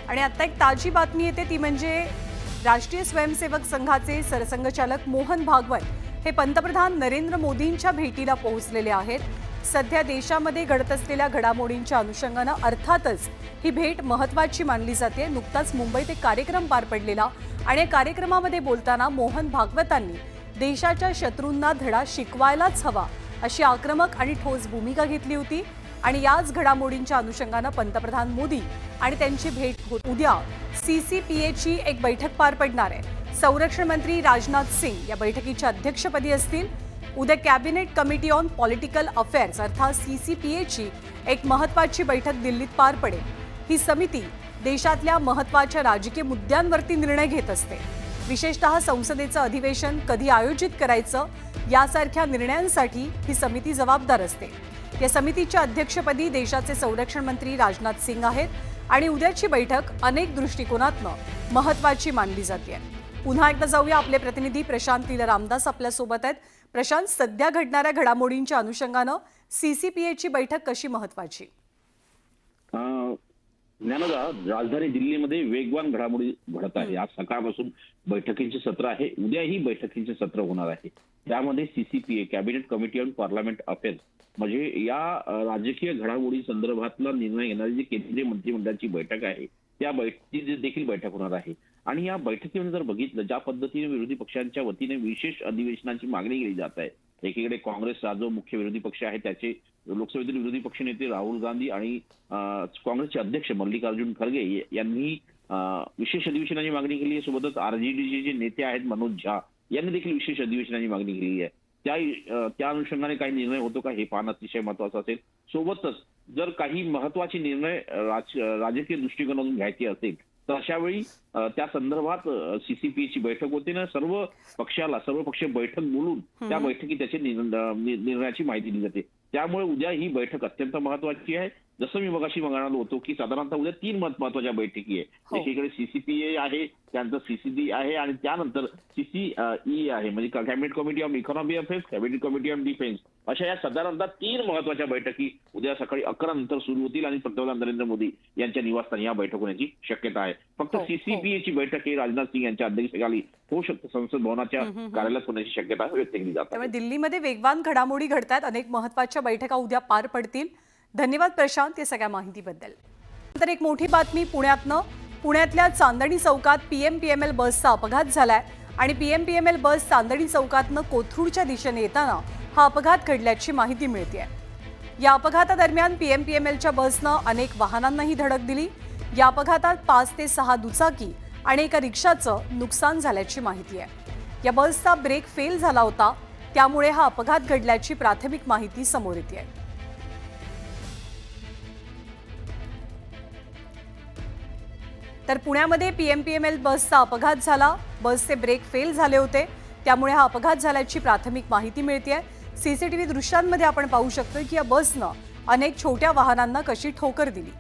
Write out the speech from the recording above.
आणि आता एक ताजी बातमी येते ती म्हणजे राष्ट्रीय स्वयंसेवक संघाचे सरसंघचालक मोहन भागवत हे पंतप्रधान नरेंद्र मोदींच्या भेटीला पोहोचलेले आहेत। सध्या देशामध्ये घडत असलेल्या घडामोडींच्या अनुषंगाने अर्थातच ही भेट महत्त्वाची मानली जाते। नुकताच मुंबईत एक कार्यक्रम पार पडलेला आणि या कार्यक्रमामध्ये बोलताना मोहन भागवतांनी देशाच्या शत्रूंना धडा शिकवायलाच हवा अशी आक्रमक आणि ठोस भूमिका घेतली होती। आणि याच घडामोडींच्या अनुषंगाने पंतप्रधान मोदी आणि त्यांची भेट होत उद्या सीसीपीएची एक बैठक पार पडणार आहे। संरक्षण मंत्री राजनाथ सिंग या बैठकीच्या अध्यक्षपदी असतील। उद्या cabinet committee on political affairs अर्थात सीसीपीएची एक महत्त्वाची बैठक दिल्लीत पार पडेल। ही समिती देशातल्या महत्त्वाच्या राजकीय मुद्द्यांवरती निर्णय घेत असते। विशेषतः संसदेचं अधिवेशन कधी आयोजित करायचं यासारख्या निर्णयांसाठी ही समिती जबाबदार असते। या समितीच्या अध्यक्षपदी देशाचे संरक्षण मंत्री राजनाथ सिंग आहेत आणि उद्याची बैठक अनेक दृष्टिकोनातून महत्त्वाची मानली जाते। पुन्हा एकदा जाऊया, आपले प्रतिनिधी प्रशांत लीला रामदास आपल्या सोबत आहेत। प्रशांत, सध्या घडणाऱ्या घडामोडींच्या अनुषंगाने सीसीपीएची बैठक कशी महत्त्वाची? ज्ञानदा, राजधानी दिल्लीमध्ये वेगवान घडामोडी घडत आहे। आज सकाळपासून बैठकींचे सत्र आहे, उद्याही बैठकींचे सत्र होणार आहे। त्यामध्ये CCPA cabinet committee on parliament affairs म्हणजे या राजकीय घडामोडी संदर्भातला निर्णय घेणारी जी केंद्रीय मंत्रिमंडळाची बैठक आहे त्या बैठकीची देखील बैठक होणार आहे। आणि या बैठकीमध्ये जर बघितलं ज्या पद्धतीने विरोधी पक्षांच्या वतीने विशेष अधिवेशनाची मागणी केली जात आहे, एकीकडे काँग्रेसचा जो मुख्य विरोधी पक्ष आहे त्याचे लोकसभेतील विरोधी पक्षनेते राहुल गांधी आणि काँग्रेसचे अध्यक्ष मल्लिकार्जुन खरगे यांनी विशेष अधिवेशनाची मागणी केली आहे। सोबतच आरजेडीचे जे नेते आहेत मनोज झा यांनी देखील विशेष अधिवेशनाची मागणी केली आहे। त्या अनुषंगाने काही निर्णय होतो का हे पाहणं अतिशय महत्वाचं असेल। सोबतच जर काही महत्वाचे निर्णय राजकीय दृष्टिकोनातून घ्यायचे असेल तर अशा वेळी त्या संदर्भात सीसीपीची बैठक होते ना, सर्व पक्षीय बैठक बोलून त्या बैठकीत त्याची निर्णयाची माहिती दिली जाते। त्यामुळे उद्या ही बैठक अत्यंत महत्वाची आहे। जसं मी मगाशी म्हणालो होतो की साधारणतः उद्या 3 महत्वाच्या बैठकी आहे। एकीकडे सीसीपीए आहे, त्यानंतर सीसीडी आहे आणि त्यानंतर सीसीई आहे, म्हणजे cabinet committee on economy affairs, cabinet committee on defence, अशा या साधारणतः 3 महत्वाच्या बैठकी उद्या सकाळी 11 नंतर सुरू होतील आणि पंतप्रधान नरेंद्र मोदी यांच्या निवासस्थानी या बैठक होण्याची शक्यता आहे। फक्त सीसीपीएची बैठक ही राजनाथ सिंग यांच्या अध्यक्षतेखाली होऊ शकते, संसद भवनाच्या कार्यालयात होण्याची शक्यता व्यक्त केली जाते। त्यामुळे दिल्लीमध्ये वेगवान घडामोडी घडतात, अनेक महत्त्वाच्या बैठका उद्या पार पडतील। धन्यवाद प्रशांत या सगळ्या माहितीबद्दल। नंतर एक मोठी बातमी पुण्यातल्या चांदणी चौकात पीएमपीएमएल बसचा अपघात झालाय आणि पीएमपीएमएल बस चांदणी चौकातनं कोथरूडच्या दिशेने येताना हा अपघात घडल्याची माहिती मिळते। या अपघातादरम्यान पीएमपीएमएलच्या बसनं अनेक वाहनांनाही धडक दिली। या अपघातात 5 ते 6 दुचाकी आणि एका रिक्षाचं नुकसान झाल्याची माहिती आहे। या बसचा ब्रेक फेल झाला होता, त्यामुळे हा अपघात घडल्याची प्राथमिक माहिती समोर येते आहे। तर पुण्यामध्ये पीएमपीएमएल बसचा अपघात झाला, बसचे ब्रेक फेल झाले होते, त्यामुळे हा अपघात झाल्याची प्राथमिक माहिती मिळते। सीसीटीव्ही दृश्यांमध्ये आपण पाहू शकतो की या बसनं अनेक छोट्या वाहनांना कशी ठोकर दिली।